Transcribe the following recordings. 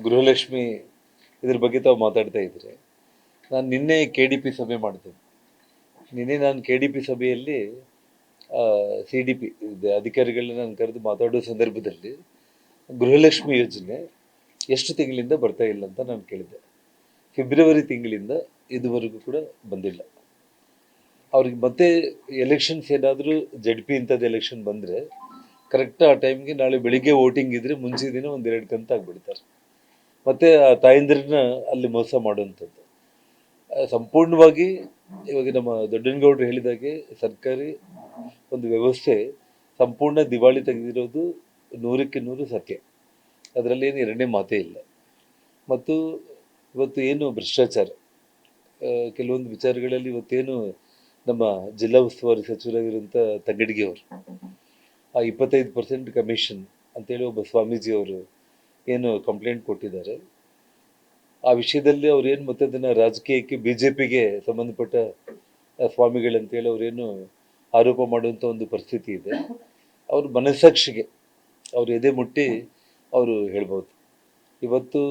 ಗೃಹಲಕ್ಷ್ಮಿ ಇದ್ರ ಬಗ್ಗೆ ತಾವು ಮಾತಾಡ್ತಾ ಇದ್ರೆ ನಾನು ನಿನ್ನೆ KDP ಸಭೆ ಮಾಡಿದೆ. ನಿನ್ನೆ ನಾನು KDP ಸಭೆಯಲ್ಲಿ CDP ಅಧಿಕಾರಿಗಳನ್ನ ನಾನು ಕರೆದು ಮಾತಾಡೋ ಸಂದರ್ಭದಲ್ಲಿ ಗೃಹಲಕ್ಷ್ಮಿ ಯೋಜನೆ ಎಷ್ಟು ತಿಂಗಳಿಂದ ಬರ್ತಾ ಇಲ್ಲ ಅಂತ ನಾನು ಕೇಳಿದ್ದೆ. ಫೆಬ್ರವರಿ ತಿಂಗಳಿಂದ ಇದುವರೆಗೂ ಕೂಡ ಬಂದಿಲ್ಲ. ಅವ್ರಿಗೆ ಮತ್ತೆ ಎಲೆಕ್ಷನ್ಸ್ ಏನಾದರೂ ZP ಇಂಥದ್ದು ಎಲೆಕ್ಷನ್ ಬಂದರೆ ಕರೆಕ್ಟ್ ಆ ಟೈಮ್ಗೆ ನಾಳೆ ಬೆಳಿಗ್ಗೆ ವೋಟಿಂಗ್ ಇದ್ರೆ ಮುಂಚೆ ದಿನ ಒಂದೆರಡು ಕಂತು ಆಗಿಬಿಡ್ತಾರೆ. ಮತ್ತೆ ಆ ತಾಯಂದಿರನ್ನ ಅಲ್ಲಿ ಮೋಸ ಮಾಡುವಂಥದ್ದು ಸಂಪೂರ್ಣವಾಗಿ. ಇವಾಗ ನಮ್ಮ ದೊಡ್ಡನಗೌಡರು ಹೇಳಿದಾಗೆ ಸರ್ಕಾರಿ ಒಂದು ವ್ಯವಸ್ಥೆ ಸಂಪೂರ್ಣ ದಿವಾಳಿ ತೆಗೆದಿರೋದು 100ಕ್ಕೆ 100 ಸತ್ಯ. ಅದರಲ್ಲಿ ಏನು ಎರಡನೇ ಮಾತೇ ಇಲ್ಲ. ಮತ್ತು ಇವತ್ತು ಏನು ಭ್ರಷ್ಟಾಚಾರ ಕೆಲವೊಂದು ವಿಚಾರಗಳಲ್ಲಿ ಇವತ್ತೇನು ನಮ್ಮ ಜಿಲ್ಲಾ ಉಸ್ತುವಾರಿ ಸಚಿವರಾಗಿರುವಂಥ ತಂಗಡಿಗೆ ಅವರು ಆ 25% ಕಮಿಷನ್ ಅಂತೇಳಿ ಒಬ್ಬ ಸ್ವಾಮೀಜಿಯವರು ಏನು ಕಂಪ್ಲೇಂಟ್ ಕೊಟ್ಟಿದ್ದಾರೆ. ಆ ವಿಷಯದಲ್ಲಿ ಅವ್ರೇನು ಮತ್ತೆ ಅದನ್ನು ರಾಜಕೀಯಕ್ಕೆ BJPಗೆ ಸಂಬಂಧಪಟ್ಟ ಸ್ವಾಮಿಗಳಂತೇಳಿ ಅವರೇನು ಆರೋಪ ಮಾಡುವಂಥ ಒಂದು ಪರಿಸ್ಥಿತಿ ಇದೆ. ಅವ್ರ ಮನಸ್ಸಾಕ್ಷಿಗೆ ಅವ್ರು ಎದೆ ಮುಟ್ಟಿ ಅವರು ಹೇಳ್ಬೋದು. ಇವತ್ತು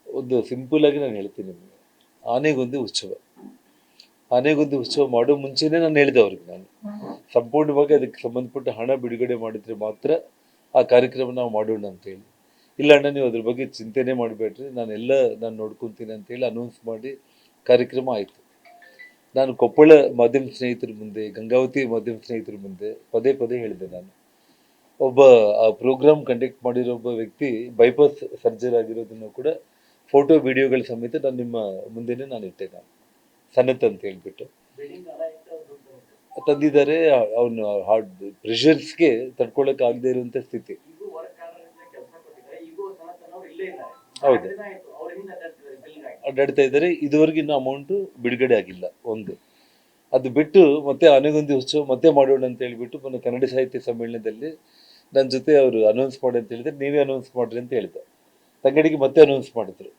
ಒಂದು ಸಿಂಪಲ್ ಆಗಿ ನಾನು ಹೇಳ್ತೀನಿ ನಿಮಗೆ, ಆನೆಗೊಂದಿ ಉತ್ಸವ ಮಾಡೋ ಮುಂಚೆನೇ ನಾನು ಹೇಳಿದೆ ಅವ್ರಿಗೆ, ನಾನು ಸಂಪೂರ್ಣವಾಗಿ ಅದಕ್ಕೆ ಸಂಬಂಧಪಟ್ಟ ಹಣ ಬಿಡುಗಡೆ ಮಾಡಿದರೆ ಮಾತ್ರ ಆ ಕಾರ್ಯಕ್ರಮ ನಾವು ಮಾಡೋಣ ಅಂತೇಳಿ. ಇಲ್ಲ ಅಣ್ಣ ನೀವು ಅದ್ರ ಬಗ್ಗೆ ಚಿಂತೆನೇ ಮಾಡಬೇಡ್ರಿ, ನಾನು ನೋಡ್ಕೊತೀನಿ ಅಂತೇಳಿ ಅನೌನ್ಸ್ ಮಾಡಿ ಕಾರ್ಯಕ್ರಮ ಆಯಿತು. ನಾನು ಕೊಪ್ಪಳ ಮಾಧ್ಯಮ ಸ್ನೇಹಿತರ ಮುಂದೆ, ಗಂಗಾವತಿ ಮಾಧ್ಯಮ ಸ್ನೇಹಿತರ ಮುಂದೆ ಪದೇ ಪದೇ ಹೇಳಿದೆ. ನಾನು ಒಬ್ಬ ಆ ಪ್ರೋಗ್ರಾಮ್ ಕಂಡಕ್ಟ್ ಮಾಡಿರೋ ಒಬ್ಬ ವ್ಯಕ್ತಿ ಬೈಪಾಸ್ ಸರ್ಜರಿ ಆಗಿರೋದನ್ನು ಕೂಡ ಫೋಟೋ ವಿಡಿಯೋಗಳ ಸಮೇತ ನಾನು ನಿಮ್ಮ ಮುಂದೆನೇ ನಾನು ಇಟ್ಟೆ. ನಾನು ಸನತ್ ಅಂತ ಹೇಳ್ಬಿಟ್ಟು ತಂದಿದ್ದಾರೆ. ಅವನು ಹಾರ್ಟ್ ಪ್ರೆಷರ್ಸ್ಗೆ ತಡ್ಕೊಳಕ್ ಆಗದೆ ಇರುವಂತ ಸ್ಥಿತಿ. ಹೌದು, ಅಡ್ಡಾಡ್ತಾ ಇದ್ದಾರೆ. ಇದುವರೆಗೆ ಇನ್ನೂ ಅಮೌಂಟ್ ಬಿಡುಗಡೆ ಆಗಿಲ್ಲ. ಒಂದು ಅದು ಬಿಟ್ಟು ಮತ್ತೆ ಆನೆಗೊಂದಿ ಉತ್ಸವ ಮತ್ತೆ ಮಾಡೋಣ ಅಂತ ಹೇಳ್ಬಿಟ್ಟು ಮೊನ್ನೆ ಕನ್ನಡ ಸಾಹಿತ್ಯ ಸಮ್ಮೇಳನದಲ್ಲಿ ನನ್ನ ಜೊತೆ ಅವರು ಅನೌನ್ಸ್ ಮಾಡಿ ಅಂತ ಹೇಳಿದ್ರೆ, ನೀವೇ ಅನೌನ್ಸ್ ಮಾಡ್ರಿ ಅಂತ ಹೇಳಿದೆ. ತಂಗಡಿಗೆ ಮತ್ತೆ ಅನೌನ್ಸ್ ಮಾಡಿದ್ರು,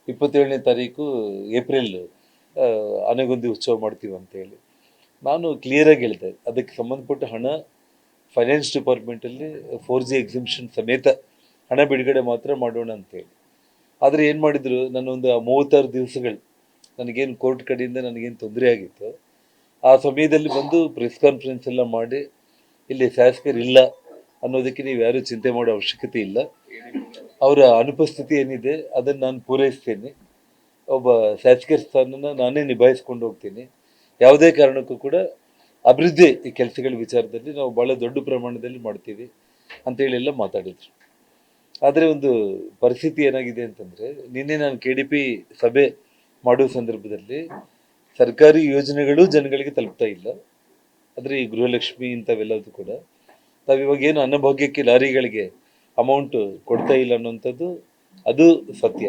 27ನೇ ತಾರೀಕು ಏಪ್ರಿಲ್ ಆನೆಗೊಂದಿ ಉತ್ಸವ ಮಾಡ್ತೀವಿ ಅಂತೇಳಿ. ನಾನು ಕ್ಲಿಯರಾಗಿ ಹೇಳಿದೆ, ಅದಕ್ಕೆ ಸಂಬಂಧಪಟ್ಟ ಹಣ ಫೈನಾನ್ಸ್ ಡಿಪಾರ್ಟ್ಮೆಂಟಲ್ಲಿ 4G ಎಕ್ಸಿಬಿಷನ್ ಸಮೇತ ಹಣ ಬಿಡುಗಡೆ ಮಾತ್ರ ಮಾಡೋಣ ಅಂತೇಳಿ. ಆದರೆ ಏನು ಮಾಡಿದರು, ನನ್ನೊಂದು 36 ದಿವಸಗಳು ನನಗೇನು ಕೋರ್ಟ್ ಕಡೆಯಿಂದ ನನಗೇನು ತೊಂದರೆ ಆಗಿತ್ತು, ಆ ಸಮಯದಲ್ಲಿ ಬಂದು ಪ್ರೆಸ್ ಕಾನ್ಫರೆನ್ಸ್ ಎಲ್ಲ ಮಾಡಿ ಇಲ್ಲಿ ಶಾಸಕರಿಲ್ಲ ಅನ್ನೋದಕ್ಕೆ ನೀವು ಯಾರೂ ಚಿಂತೆ ಮಾಡೋ ಅವಶ್ಯಕತೆ ಇಲ್ಲ, ಅವರ ಅನುಪಸ್ಥಿತಿ ಏನಿದೆ ಅದನ್ನು ನಾನು ಪೂರೈಸ್ತೇನೆ, ಒಬ್ಬ ಶಾಸಕರ ಸ್ಥಾನನ ನಾನೇ ನಿಭಾಯಿಸ್ಕೊಂಡು ಹೋಗ್ತೀನಿ, ಯಾವುದೇ ಕಾರಣಕ್ಕೂ ಕೂಡ ಅಭಿವೃದ್ಧಿ ಈ ಕೆಲಸಗಳ ವಿಚಾರದಲ್ಲಿ ನಾವು ಭಾಳ ದೊಡ್ಡ ಪ್ರಮಾಣದಲ್ಲಿ ಮಾಡ್ತೀವಿ ಅಂತೇಳಿ ಎಲ್ಲ ಮಾತಾಡಿದ್ರು. ಆದರೆ ಒಂದು ಪರಿಸ್ಥಿತಿ ಏನಾಗಿದೆ ಅಂತಂದರೆ, ನಿನ್ನೆ ನಾನು KDP ಸಭೆ ಮಾಡುವ ಸಂದರ್ಭದಲ್ಲಿ ಸರ್ಕಾರಿ ಯೋಜನೆಗಳು ಜನಗಳಿಗೆ ತಲುಪ್ತಾ ಇಲ್ಲ. ಆದರೆ ಈ ಗೃಹಲಕ್ಷ್ಮಿ ಇಂಥವೆಲ್ಲದೂ ಕೂಡ ತಾವಿವಾಗ ಏನು ಅನ್ನಭಾಗ್ಯಕ್ಕೆ ಲಾರಿಗಳಿಗೆ ಅಮೌಂಟ್ ಕೊಡ್ತಾ ಇಲ್ಲ ಅನ್ನೋಂಥದ್ದು ಅದು ಸತ್ಯ.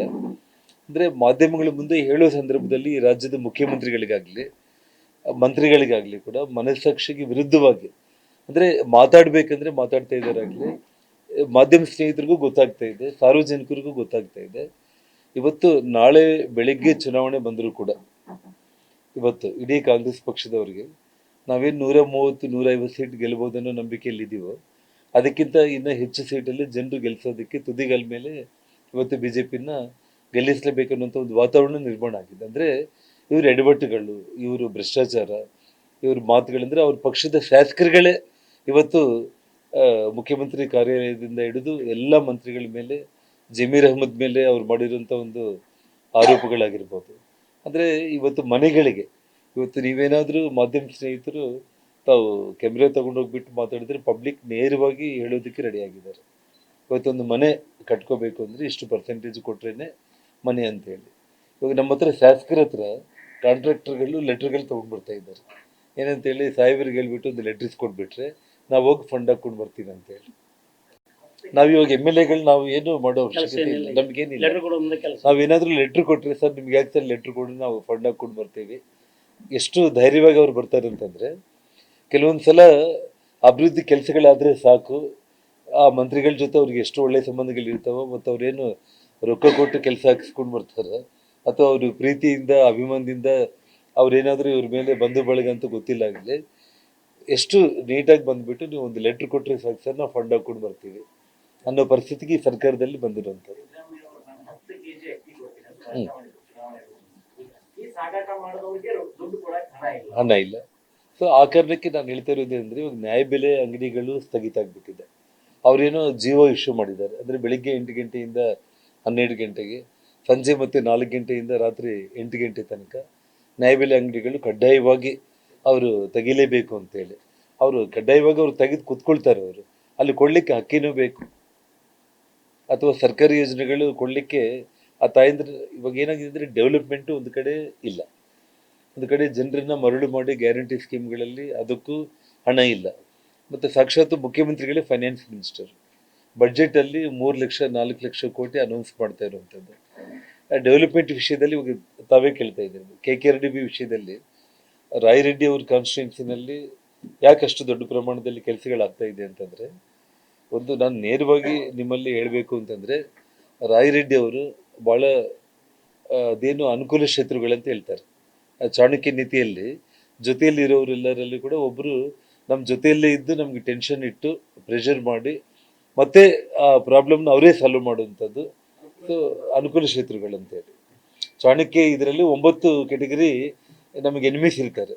ಅಂದರೆ ಮಾಧ್ಯಮಗಳ ಮುಂದೆ ಹೇಳೋ ಸಂದರ್ಭದಲ್ಲಿ ಈ ರಾಜ್ಯದ ಮುಖ್ಯಮಂತ್ರಿಗಳಿಗಾಗಲಿ ಮಂತ್ರಿಗಳಿಗಾಗಲಿ ಕೂಡ ಮನಸ್ಸಾಕ್ಷಿಗೆ ವಿರುದ್ಧವಾಗಿ, ಅಂದರೆ ಮಾತಾಡಬೇಕಂದ್ರೆ ಮಾತಾಡ್ತಾ ಇದ್ದಾರಾಗಲಿ, ಮಾಧ್ಯಮ ಸ್ನೇಹಿತರಿಗೂ ಗೊತ್ತಾಗ್ತಾ ಇದೆ, ಸಾರ್ವಜನಿಕರಿಗೂ ಗೊತ್ತಾಗ್ತಾ ಇದೆ. ಇವತ್ತು ನಾಳೆ ಬೆಳಗ್ಗೆ ಚುನಾವಣೆ ಬಂದರೂ ಕೂಡ ಇವತ್ತು ಇಡೀ ಕಾಂಗ್ರೆಸ್ ಪಕ್ಷದವರಿಗೆ ನಾವೇನು 130-150 ಸೀಟ್ ಗೆಲ್ಬೋದು ಅನ್ನೋ ನಂಬಿಕೆಯಲ್ಲಿದ್ದೀವೋ ಅದಕ್ಕಿಂತ ಇನ್ನೂ ಹೆಚ್ಚು ಸೀಟಲ್ಲಿ ಜನರು ಗೆಲ್ಲಿಸೋದಕ್ಕೆ ತುದಿಗಳ ಮೇಲೆ ಇವತ್ತು BJPನ ಗೆಲ್ಲಿಸಲೇಬೇಕನ್ನುವಂಥ ಒಂದು ವಾತಾವರಣ ನಿರ್ಮಾಣ ಆಗಿದೆ. ಅಂದರೆ ಇವರು ಎಡವಟ್ಟುಗಳು, ಇವರು ಭ್ರಷ್ಟಾಚಾರ, ಇವ್ರ ಮಾತುಗಳಂದರೆ ಅವ್ರ ಪಕ್ಷದ ಶಾಸಕರುಗಳೇ ಇವತ್ತು ಮುಖ್ಯಮಂತ್ರಿ ಕಾರ್ಯಾಲಯದಿಂದ ಹಿಡಿದು ಎಲ್ಲ ಮಂತ್ರಿಗಳ ಮೇಲೆ, ಜಮೀರ್ ಅಹ್ಮದ್ ಮೇಲೆ ಅವ್ರು ಮಾಡಿರೋಂಥ ಒಂದು ಆರೋಪಗಳಾಗಿರ್ಬೋದು. ಅಂದರೆ ಇವತ್ತು ಮನೆಗಳಿಗೆ ಇವತ್ತು ನೀವೇನಾದರೂ ಮಾಧ್ಯಮ ಸ್ನೇಹಿತರು ತಾವು ಕ್ಯಾಮ್ರಾ ತೊಗೊಂಡೋಗ್ಬಿಟ್ಟು ಮಾತಾಡಿದ್ರೆ ಪಬ್ಲಿಕ್ ನೇರವಾಗಿ ಹೇಳೋದಕ್ಕೆ ರೆಡಿಯಾಗಿದ್ದಾರೆ. ಇವತ್ತೊಂದು ಮನೆ ಕಟ್ಕೋಬೇಕು ಅಂದರೆ ಇಷ್ಟು ಪರ್ಸೆಂಟೇಜ್ ಕೊಟ್ರೇ ಮನೆ ಅಂತೇಳಿ. ಇವಾಗ ನಮ್ಮ ಹತ್ರ ಶಾಸಕರ ಹತ್ರ ಕಾಂಟ್ರಾಕ್ಟರ್ಗಳು ಲೆಟ್ರ್ಗಳು ತೊಗೊಂಡ್ಬರ್ತಾ ಇದ್ದಾರೆ. ಏನಂತೇಳಿ, ಸಾಹೇಬರಿಗೆ ಹೇಳ್ಬಿಟ್ಟು ಒಂದು ಲೆಟ್ರ್ ಇಸ್ಕೊಟ್ಬಿಟ್ರೆ ನಾವು ಹೋಗಿ ಫಂಡ್ ಹಾಕ್ಕೊಂಡು ಬರ್ತೀವಿ ಅಂತೇಳಿ. ನಾವಿವಾಗ MLAಗಳು ನಾವು ಏನು ಮಾಡೋ ಅವಶ್ಯಕತೆ ಇಲ್ಲ, ನಮಗೇನಿಲ್ಲ. ನಾವೇನಾದರೂ ಲೆಟ್ರ್ ಕೊಟ್ಟರೆ, ಸರ್ ನಿಮ್ಗೆ ಯಾಕೆ ಸರ್ ಲೆಟ್ರ್ ಕೊಡಿ, ನಾವು ಫಂಡ್ ಹಾಕ್ಕೊಂಡು ಬರ್ತೀವಿ. ಎಷ್ಟು ಧೈರ್ಯವಾಗಿ ಅವ್ರು ಬರ್ತಾರೆ ಅಂತಂದರೆ, ಕೆಲವೊಂದು ಸಲ ಅಭಿವೃದ್ಧಿ ಕೆಲಸಗಳಾದರೆ ಸಾಕು, ಆ ಮಂತ್ರಿಗಳ ಜೊತೆ ಅವ್ರಿಗೆ ಎಷ್ಟು ಒಳ್ಳೆಯ ಸಂಬಂಧಗಳಿರ್ತಾವೋ ಮತ್ತು ಅವ್ರೇನು ರೊಕ್ಕ ಕೊಟ್ಟು ಕೆಲಸ ಹಾಕಿಸ್ಕೊಂಡು ಬರ್ತಾರೆ, ಅಥವಾ ಅವರು ಪ್ರೀತಿಯಿಂದ ಅಭಿಮಾನದಿಂದ ಅವ್ರೇನಾದರೂ ಇವ್ರ ಮೇಲೆ ಬಂಧು ಬಳಗ ಅಂತ ಗೊತ್ತಿಲ್ಲ ಆಗಲಿ, ಎಷ್ಟು ನೀಟಾಗಿ ಬಂದುಬಿಟ್ಟು ನೀವು ಒಂದು ಲೆಟ್ರ್ ಕೊಟ್ಟರೆ ಸಾಕು ಸರ್, ನಾವು ಫಂಡ್ ಹಾಕ್ಕೊಂಡು ಬರ್ತೀವಿ ಅನ್ನೋ ಪರಿಸ್ಥಿತಿಗೆ ಈ ಸರ್ಕಾರದಲ್ಲಿ ಬಂದಿರುವಂಥದ್ದು. ಹ್ಮ್. ಈ ಸಾಗಾಟ ಮಾಡಿದವರಿಗೆ ದುಡ್ಡು ಕೊಡಕ್ಕೆ ಹಣ ಇಲ್ಲ. ಸೊ ಆ ಕಾರಣಕ್ಕೆ ನಾನು ಹೇಳ್ತಾ ಇರೋದು ಅಂದರೆ ಇವಾಗ ನ್ಯಾಯಬೆಲೆ ಅಂಗಡಿಗಳು ಸ್ಥಗಿತ ಆಗಿಬಿಟ್ಟಿದೆ. ಅವರೇನೋ ಜಿಯೋ ಇಶ್ಯೂ ಮಾಡಿದ್ದಾರೆ, ಅಂದರೆ ಬೆಳಿಗ್ಗೆ 8 ಗಂಟೆಯಿಂದ 12 ಗಂಟೆಗೆ, ಸಂಜೆ ಮತ್ತೆ 4 ಗಂಟೆಯಿಂದ ರಾತ್ರಿ 8 ಗಂಟೆ ತನಕ ನ್ಯಾಯಬೆಲೆ ಅಂಗಡಿಗಳು ಕಡ್ಡಾಯವಾಗಿ ಅವರು ತೆಗಿಲೇಬೇಕು ಅಂತೇಳಿ. ಅವರು ಕಡ್ಡಾಯವಾಗಿ ಅವ್ರು ತೆಗೆದು ಕೂತ್ಕೊಳ್ತಾರೆ. ಅವರು ಅಲ್ಲಿ ಕೊಡಲಿಕ್ಕೆ ಹಕ್ಕಿನೂ ಬೇಕು, ಅಥವಾ ಸರ್ಕಾರಿ ಯೋಜನೆಗಳು ಕೊಡಲಿಕ್ಕೆ ಆ ತಾಯಂದ್ರ. ಇವಾಗ ಏನಾಗಿದೆ ಅಂದರೆ ಡೆವಲಪ್ಮೆಂಟು ಒಂದು ಕಡೆ ಇಲ್ಲ, ಒಂದು ಕಡೆ ಜನರನ್ನ ಮರಳು ಮಾಡಿ ಗ್ಯಾರಂಟಿ ಸ್ಕೀಮ್ಗಳಲ್ಲಿ ಅದಕ್ಕೂ ಹಣ ಇಲ್ಲ. ಮತ್ತು ಸಾಕ್ಷಾತ್ ಮುಖ್ಯಮಂತ್ರಿಗಳೇ ಫೈನಾನ್ಸ್ ಮಿನಿಸ್ಟರ್ ಬಡ್ಜೆಟಲ್ಲಿ 3 ಲಕ್ಷ 4 ಲಕ್ಷ ಕೋಟಿ ಅನೌನ್ಸ್ ಮಾಡ್ತಾ ಇರುವಂಥದ್ದು. ಡೆವಲಪ್ಮೆಂಟ್ ವಿಷಯದಲ್ಲಿ ಇವಾಗ ತಾವೇ ಕೇಳ್ತಾ ಇದ್ದೀರಿ, KKRDB ವಿಷಯದಲ್ಲಿ ರಾಯರೆಡ್ಡಿ ಅವ್ರ ಕಾನ್ಸ್ಟಿಟ್ಯೂನ್ಸಿನಲ್ಲಿ ಯಾಕಷ್ಟು ದೊಡ್ಡ ಪ್ರಮಾಣದಲ್ಲಿ ಕೆಲಸಗಳಾಗ್ತಾ ಇದೆ ಅಂತಂದರೆ, ಒಂದು ನಾನು ನೇರವಾಗಿ ನಿಮ್ಮಲ್ಲಿ ಹೇಳಬೇಕು ಅಂತಂದರೆ, ರಾಯರೆಡ್ಡಿ ಅವರು ಭಾಳ ಅದೇನು ಅನುಕೂಲ ಶತ್ರುಗಳಂತ ಹೇಳ್ತಾರೆ. ಆ ಚಾಣಕ್ಯ ನೀತಿಯಲ್ಲಿ ಜೊತೆಯಲ್ಲಿರೋರೆಲ್ಲರಲ್ಲಿ ಕೂಡ ಒಬ್ಬರು ನಮ್ಮ ಜೊತೆಯಲ್ಲೇ ಇದ್ದು ನಮಗೆ ಟೆನ್ಷನ್ ಇಟ್ಟು ಪ್ರೆಷರ್ ಮಾಡಿ ಮತ್ತೆ ಆ ಪ್ರಾಬ್ಲಮ್ನ ಅವರೇ ಸಾಲ್ವ್ ಮಾಡುವಂಥದ್ದು. ಸೊ ಅನುಕೂಲ ಶತ್ರುಗಳಂತೇಳಿ ಚಾಣಕ್ಯ ಇದರಲ್ಲಿ 9 ಕೆಟಗರಿ ನಮಗೆ ಎನಿಮೀಸ್ ಇರ್ತಾರೆ.